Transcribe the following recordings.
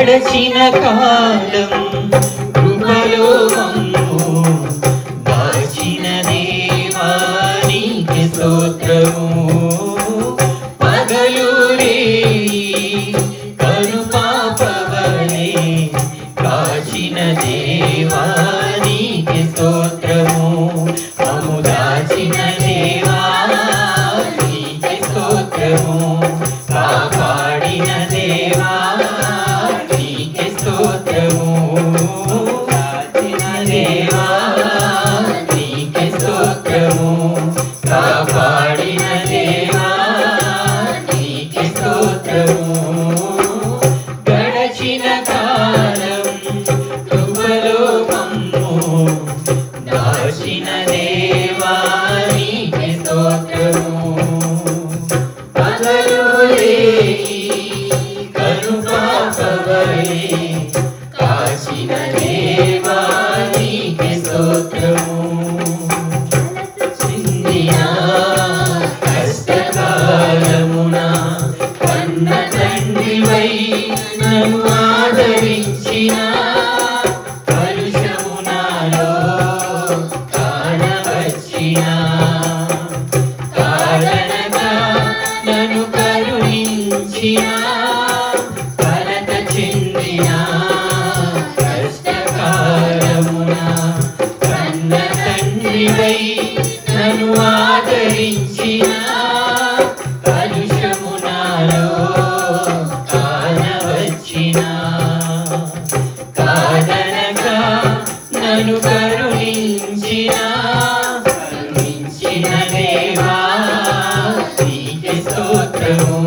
గడచిన కాలం కృపలో మమ్ము దాచిన దేవా నీకే స్తోత్రము. పగలు రేయి కనుపాపవలే కాచిన దేవా నీకే స్తోత్రము. మమ్ము దాచిన దేవా నీకే స్తోత్రము. కాపాడిన దేవా నీకే స్తోత్రము. దాచిన దేవా నీకే స్తోత్రము. కాపాడిన దేవా నీకే స్తోత్రము. గడచిన కాలం కృపలో మమ్ము దాచిన దేవా నీకే స్తోత్రము. పగలు రేయి కనుపాపవలే కాచిన దేవా నీకే స్తోత్రము. చిందిన కష్టకాలమున కన్న తండ్రివై నన్ను ఆదరించిన కలుషము నాలో కానవచ్చిన కారణంగా నన్ను కరుణించిన కలత చెందిన కష్టకాలమున కన్న తండ్రివై నన్ను ఆదరించిన కలుషము నాలో కానవచ్చిన కాదనగా నన్ను కరుణించిన దేవా నీకే స్తోత్రము.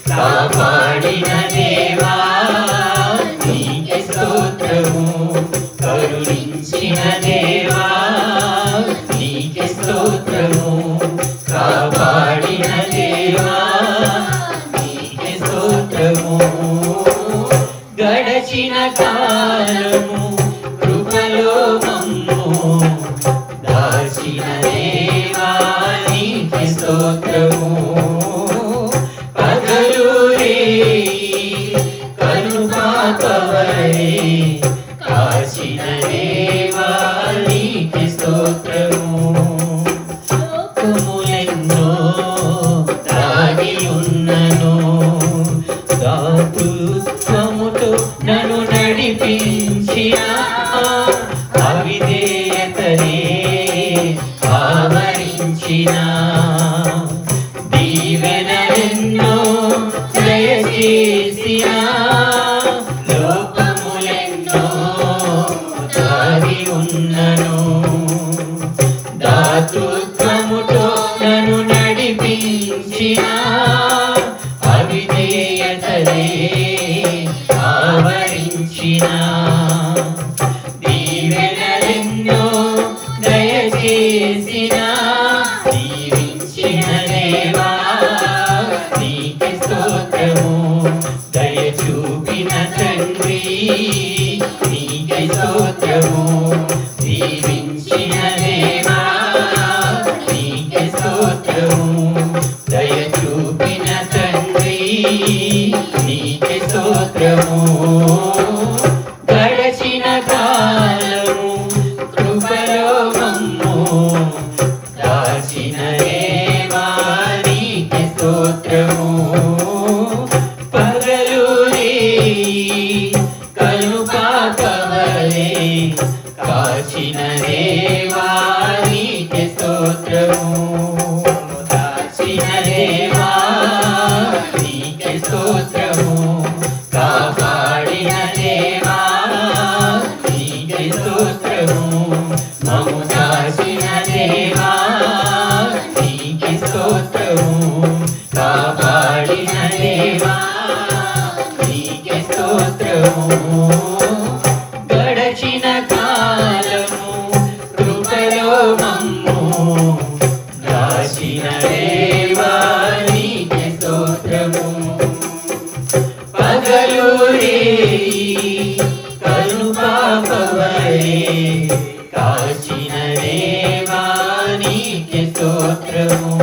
కాపాడిన దేవా నీకే స్తోత్రము. కరుణించిన దేవా నీకే స్తోత్రము. కాపాడిన దేవా నీకే స్తోత్రము. గడచిన కాలము కృపలో మమ్ము దాచిన దేవా నీకే స్తోత్రము. పగలు రేయి కనుపాపవలే కాచిన దేవా నీకే స్తోత్రము. లోకములెన్నో దాగి ఉన్నను దాతృత్వముతో నన్ను నడిపించిన అవిధేయతనే ఆవరించిన దీవెనలెన్నో దయచేసిన లోకములెన్నో దాగి ఉన్నను దాతృత్వముతో నన్ను నడిపించిన అవిధేయతనే ఆవరించిన దీవెనలెన్నో దయచేసిన దీవించిన దేవా నీకే స్తోత్రము. దయ చూపిన తండ్రి నీకే స్తోత్రము. దీవించిన దేవా నీకే స్తోత్రము. దయ చూపిన తండ్రి నీకే స్తోత్రము. గడచిన కాలము కృపలో మమ్ము దాచిన దేవా నీకే స్తోత్రము. పగలు రేయి కనుపాపవలే కాచిన దేవా నీకే స్తోత్రము. దాచిన దేవా నీకే స్తోత్రము. కాపాడిన దేవా నీకే స్తోత్రము. మమ్ము దాచిన దేవా నీకే స్తోత్రము. కాపాడిన దేవా నీకే స్తోత్రము. గడచిన కాలము కృపలో మమ్ము దాచిన దేవా నీకే స్తోత్రము. పగలు రేయి కనుపాపవలే కాచిన దేవా నీకే స్తోత్రము.